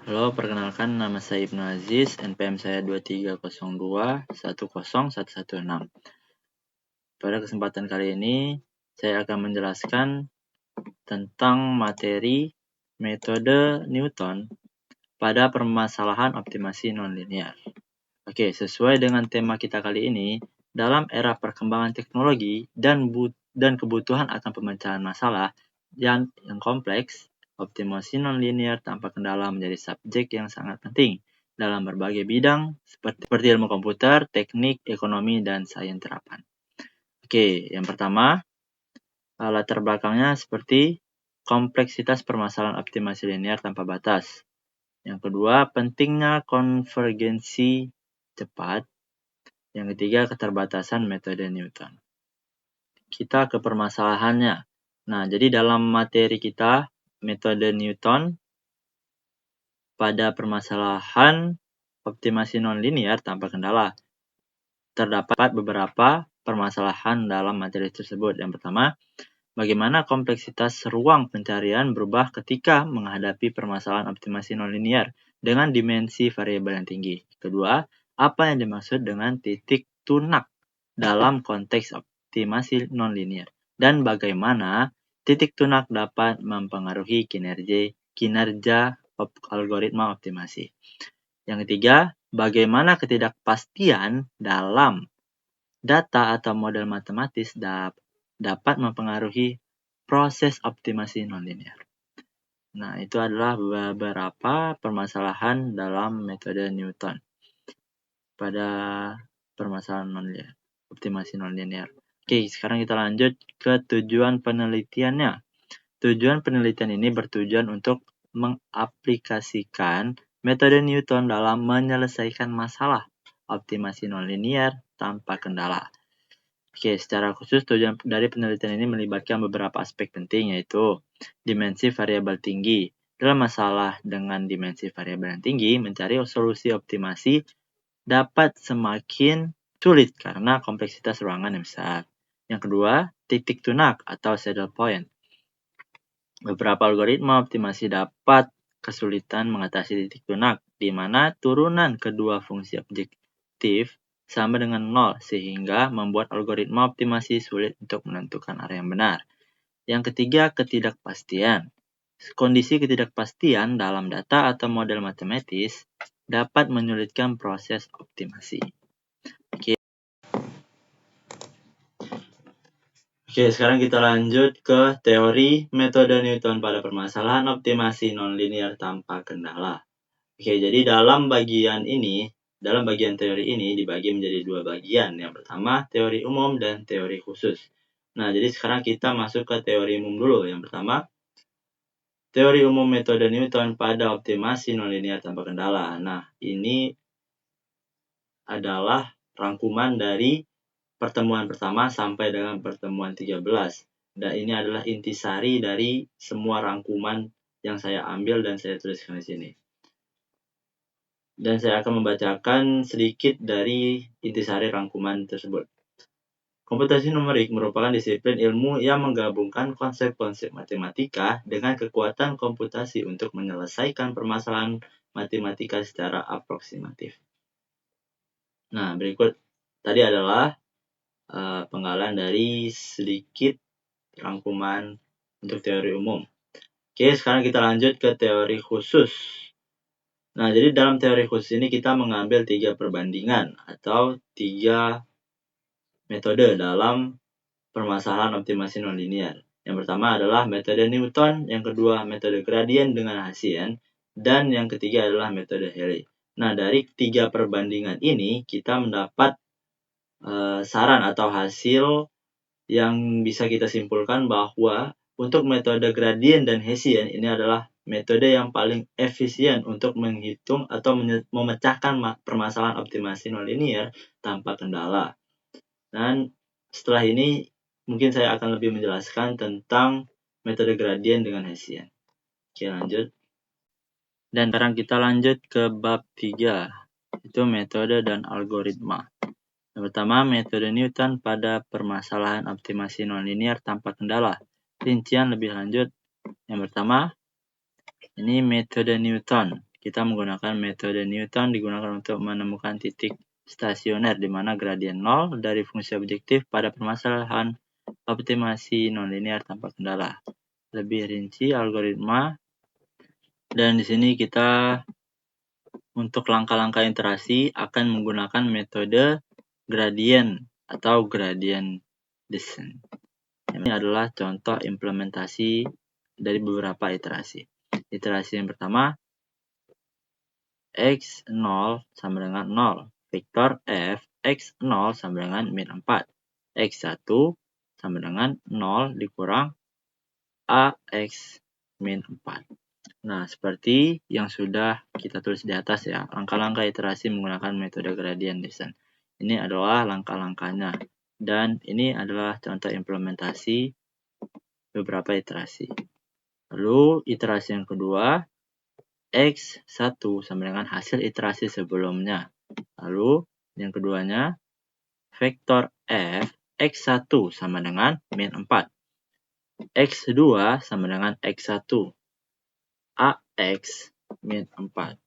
Halo, perkenalkan nama saya Ibnu Aziz, NPM saya 2302101116. Pada kesempatan kali ini, saya akan menjelaskan tentang materi metode Newton pada permasalahan optimasi nonlinear. Oke, sesuai dengan tema kita kali ini, dalam era perkembangan teknologi dan kebutuhan akan pemecahan masalah yang kompleks, optimasi nonlinear tanpa kendala menjadi subjek yang sangat penting dalam berbagai bidang seperti ilmu komputer, teknik, ekonomi, dan sains terapan. Oke, yang pertama, latar belakangnya seperti kompleksitas permasalahan optimasi linear tanpa batas. Yang kedua, pentingnya konvergensi cepat. Yang ketiga, keterbatasan metode Newton. Kita ke permasalahannya. Nah, jadi dalam materi kita, metode Newton pada permasalahan optimasi nonlinear tanpa kendala. Terdapat beberapa permasalahan dalam materi tersebut. Yang pertama, bagaimana kompleksitas ruang pencarian berubah ketika menghadapi permasalahan optimasi nonlinear dengan dimensi variabel yang tinggi. Kedua, apa yang dimaksud dengan titik tunak dalam konteks optimasi nonlinear dan bagaimana titik tunak dapat mempengaruhi kinerja algoritma optimasi. Yang ketiga, bagaimana ketidakpastian dalam data atau model matematis dapat mempengaruhi proses optimasi nonlinear. Nah, itu adalah beberapa permasalahan dalam metode Newton pada permasalahan nonlinear, optimasi nonlinear. Oke, sekarang kita lanjut ke tujuan penelitiannya. Tujuan penelitian ini bertujuan untuk mengaplikasikan metode Newton dalam menyelesaikan masalah optimasi nonlinear tanpa kendala. Oke, secara khusus tujuan dari penelitian ini melibatkan beberapa aspek penting, yaitu dimensi variabel tinggi. Dalam masalah dengan dimensi variabel yang tinggi, mencari solusi optimasi dapat semakin sulit karena kompleksitas ruangan yang besar. Yang kedua, titik tunak atau saddle point. Beberapa algoritma optimasi dapat kesulitan mengatasi titik tunak, di mana turunan kedua fungsi objektif sama dengan 0, sehingga membuat algoritma optimasi sulit untuk menentukan area yang benar. Yang ketiga, ketidakpastian. Kondisi ketidakpastian dalam data atau model matematis dapat menyulitkan proses optimasi. Oke, sekarang kita lanjut ke teori metode Newton pada permasalahan optimasi nonlinear tanpa kendala. Oke, jadi dalam bagian teori ini dibagi menjadi dua bagian. Yang pertama, teori umum dan teori khusus. Nah, jadi sekarang kita masuk ke teori umum dulu. Yang pertama, teori umum metode Newton pada optimasi nonlinear tanpa kendala. Nah, ini adalah rangkuman dari pertemuan pertama sampai dengan pertemuan 13. Dan ini adalah intisari dari semua rangkuman yang saya ambil dan saya tuliskan di sini. Dan saya akan membacakan sedikit dari intisari rangkuman tersebut. Komputasi numerik merupakan disiplin ilmu yang menggabungkan konsep-konsep matematika dengan kekuatan komputasi untuk menyelesaikan permasalahan matematika secara aproksimatif. Nah, berikut tadi adalah penggalan dari sedikit rangkuman untuk teori umum. Oke, sekarang kita lanjut ke teori khusus. Nah, jadi dalam teori khusus ini kita mengambil 3 perbandingan atau 3 metode dalam permasalahan optimasi nonlinear. Yang pertama adalah metode Newton, yang kedua metode gradien dengan Hessian, dan yang ketiga adalah metode Haley. Nah, dari 3 perbandingan ini kita mendapat saran atau hasil yang bisa kita simpulkan bahwa untuk metode gradien dan Hessian ini adalah metode yang paling efisien untuk menghitung atau memecahkan permasalahan optimasi nonlinear tanpa kendala. Dan setelah ini mungkin saya akan lebih menjelaskan tentang metode gradien dengan Hessian. Oke, lanjut. Dan sekarang kita lanjut ke bab 3, itu metode dan algoritma. Yang pertama, metode Newton pada permasalahan optimasi nonlinear tanpa kendala. Rincian lebih lanjut. Yang pertama, ini metode Newton. kita menggunakan metode Newton digunakan untuk menemukan titik stasioner di mana gradien 0 dari fungsi objektif pada permasalahan optimasi nonlinear tanpa kendala. Lebih rinci algoritma, dan di sini kita untuk langkah-langkah iterasi akan menggunakan metode gradient atau gradient descent. Ini adalah contoh implementasi dari beberapa iterasi. Iterasi yang pertama, x0 sama dengan 0. Vektor f x0 sama dengan min 4. x1 sama dengan 0 dikurang ax min 4. Nah, seperti yang sudah kita tulis di atas ya, langkah-langkah iterasi menggunakan metode gradient descent. Ini adalah langkah-langkahnya. Dan ini adalah contoh implementasi beberapa iterasi. Lalu iterasi yang kedua, x1 sama dengan hasil iterasi sebelumnya. Lalu yang keduanya, vektor f x1 sama dengan min 4. x2 sama dengan x1. ax min 4.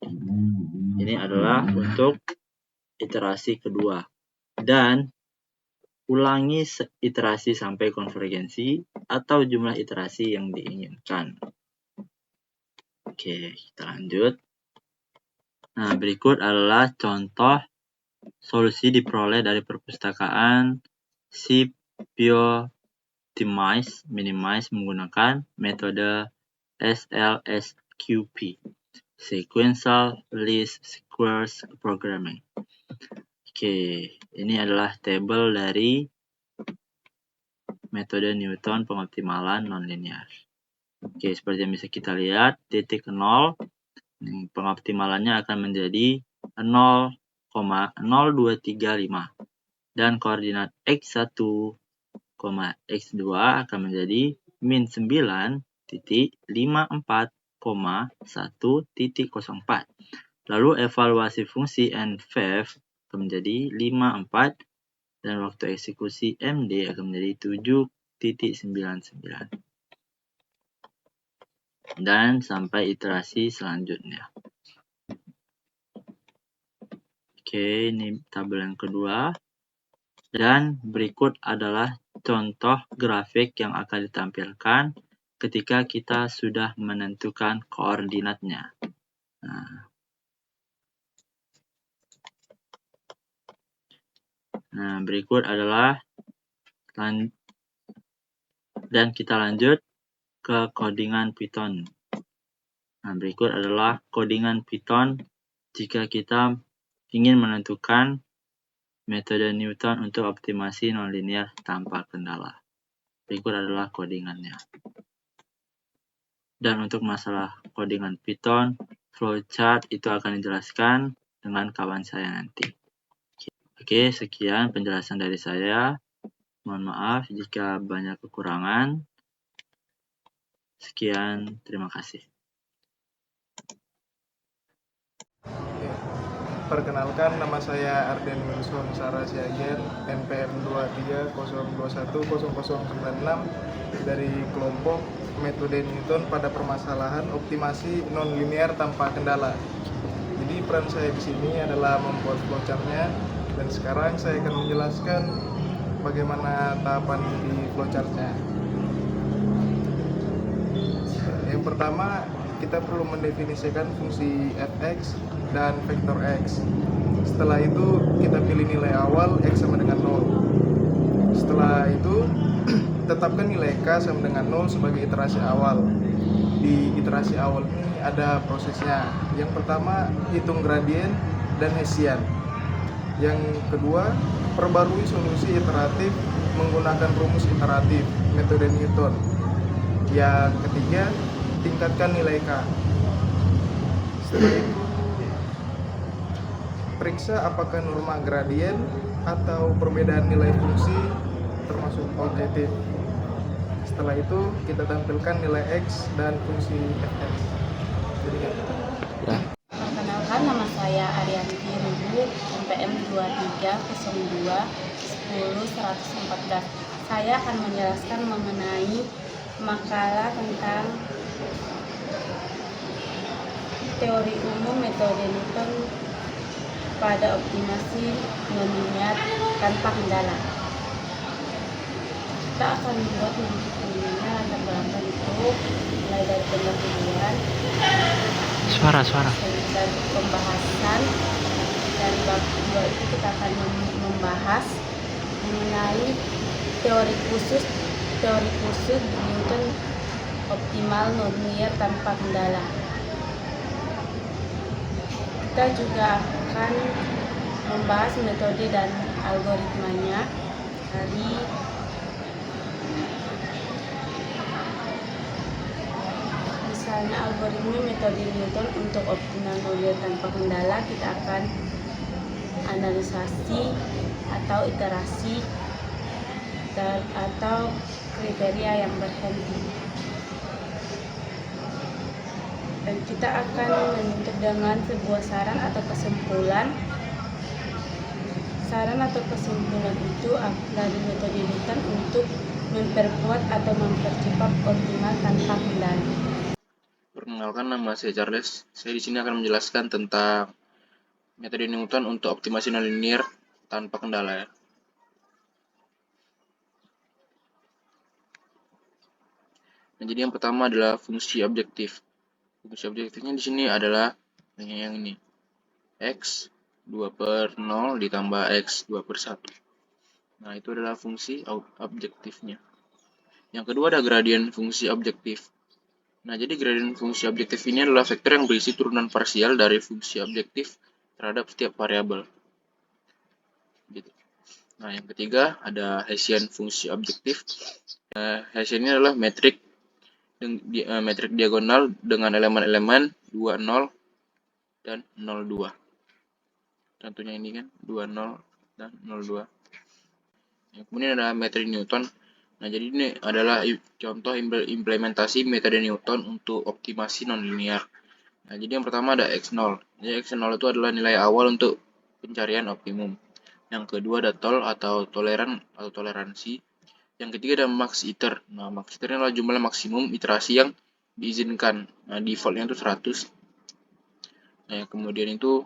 Ini adalah untuk iterasi kedua. Dan ulangi iterasi sampai konvergensi atau jumlah iterasi yang diinginkan. Oke, kita lanjut. Nah, berikut adalah contoh solusi diperoleh dari perpustakaan Cpoptimize Minimize menggunakan metode SLSQP, Sequential Least Squares Programming. Oke, ini adalah tabel dari metode Newton pengoptimalan nonlinear. Oke, seperti yang bisa kita lihat, titik 0 pengoptimalannya akan menjadi 0,0235 dan koordinat x1, x2 akan menjadi min 9.54,1.04. Lalu evaluasi fungsi nVev akan menjadi 54 dan waktu eksekusi MD akan menjadi 7.99. Dan sampai iterasi selanjutnya. Oke, ini tabel yang kedua. Dan berikut adalah contoh grafik yang akan ditampilkan ketika kita sudah menentukan koordinatnya. Nah, berikut adalah dan kita lanjut ke codingan Python. Nah, berikut adalah codingan Python jika kita ingin menentukan metode Newton untuk optimasi nonlinear tanpa kendala. Berikut adalah codingannya. Dan untuk masalah codingan Python, flowchart itu akan dijelaskan dengan kawan saya nanti. Oke, sekian penjelasan dari saya. Mohon maaf jika banyak kekurangan. Sekian, terima kasih. Perkenalkan, nama saya Arden Wilson Sarasiagen, NPM 2302100096 dari kelompok metode Newton pada permasalahan optimasi nonlinear tanpa kendala. Jadi peran saya di sini adalah membuat flowchartnya, dan sekarang saya akan menjelaskan bagaimana tahapan di flowchartnya. Yang pertama, kita perlu mendefinisikan fungsi fx dan vektor x. Setelah itu kita pilih nilai awal x sama dengan 0. Setelah itu tetapkan nilai k sama dengan 0 sebagai iterasi awal. Di iterasi awal ini ada prosesnya. Yang pertama, hitung gradien dan Hessian. Yang kedua, perbarui solusi iteratif menggunakan rumus iteratif metode Newton. Yang ketiga, tingkatkan nilai k. Setelah itu periksa apakah norma gradien atau perbedaan nilai fungsi termasuk objektif. Setelah itu kita tampilkan nilai x dan fungsi fx. Perkenalkan, nama saya Arianti Rubu, NPM 2302100114. Saya akan menjelaskan mengenai makalah tentang teori umum metode Newton pada optimasi nonlinear tanpa kendala. Kita akan membuat nantinya latar belakang itu mulai dari pendahuluan, Suara. dan pembahasan. Dan bab 2 itu kita akan membahas mengenai teori khusus Newton optimal nonlinear tanpa kendala. Kita juga akan membahas metode dan algoritmanya dari misalnya algoritma metode Newton untuk optimal nonlinear tanpa kendala. Kita akan analisasi atau iterasi atau kriteria yang berhenti. Dan kita akan menutup dengan sebuah saran atau kesimpulan. Saran atau kesimpulan itu dari metode Newton untuk memperkuat atau mempercepat optimal tanpa kendala. Perkenalkan, nama saya Charles. Saya di sini akan menjelaskan tentang metode Newton untuk optimasi nonlinear tanpa kendala ya. Nah, jadi yang pertama adalah fungsi objektif. Fungsi objektifnya di sini adalah yang ini. X 2/0 ditambah X 2/1. Nah, itu adalah fungsi objektifnya. Yang kedua ada gradien fungsi objektif. Nah, jadi gradien fungsi objektif ini adalah vektor yang berisi turunan parsial dari fungsi objektif terhadap setiap variabel. Gitu. Nah, yang ketiga ada Hessian fungsi objektif. Hessian ini adalah metrik diagonal dengan elemen-elemen 2, 0, dan 0,2. Contohnya ini kan 2, 0, dan 0,2. Yang kemudian ada metode Newton. Nah, jadi ini adalah contoh implementasi metode Newton untuk optimasi nonlinear. Nah, jadi yang pertama ada X0. Jadi X0 itu adalah nilai awal untuk pencarian optimum. Yang kedua ada tol atau toleransi. Yang ketiga ada max iter. Nah, max iter adalah jumlah maksimum iterasi yang diizinkan. Nah, defaultnya itu 100. Nah, kemudian itu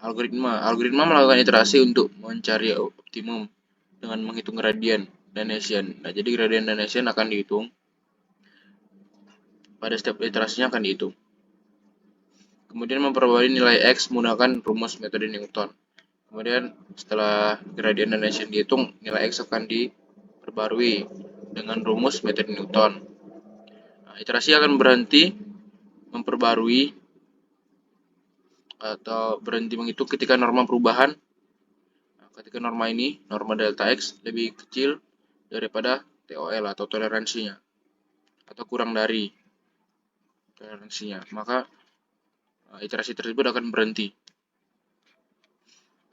algoritma. Algoritma melakukan iterasi untuk mencari optimum dengan menghitung gradien dan Hessian. Nah, jadi gradien dan Hessian akan dihitung. Pada setiap iterasinya akan dihitung. Kemudian memperbarui nilai X menggunakan rumus metode Newton. Kemudian setelah gradien dan Hessian dihitung, nilai X akan diperbarui dengan rumus metode Newton. Nah, iterasi akan berhenti memperbarui atau berhenti menghitung ketika norma perubahan. Nah, ketika norma delta X lebih kecil daripada TOL atau toleransinya, atau kurang dari toleransinya, maka iterasi tersebut akan berhenti.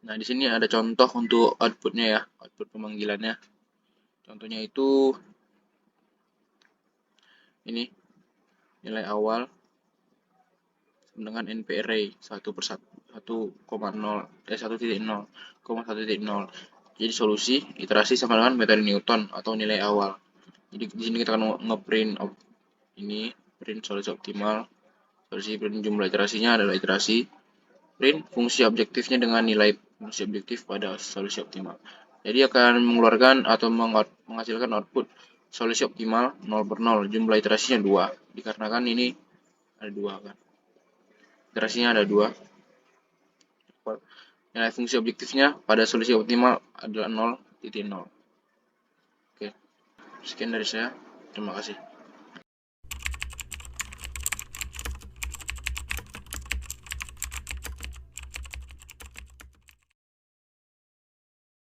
Nah, di sini ada contoh untuk outputnya ya, output pemanggilannya. Contohnya itu ini nilai awal dengan NP array 1/1,0. Jadi solusi iterasi sama dengan metode Newton atau nilai awal. Jadi di sini kita akan ngeprint ini print solusi optimal. Solusi print jumlah iterasinya adalah iterasi. Print fungsi objektifnya dengan nilai fungsi objektif pada solusi optimal. Jadi akan mengeluarkan atau menghasilkan output solusi optimal 0/0. Jumlah iterasinya 2. Dikarenakan ini ada 2 kan. Iterasinya ada 2. Nilai fungsi objektifnya pada solusi optimal adalah 0,0. Oke. Sekian dari saya. Terima kasih.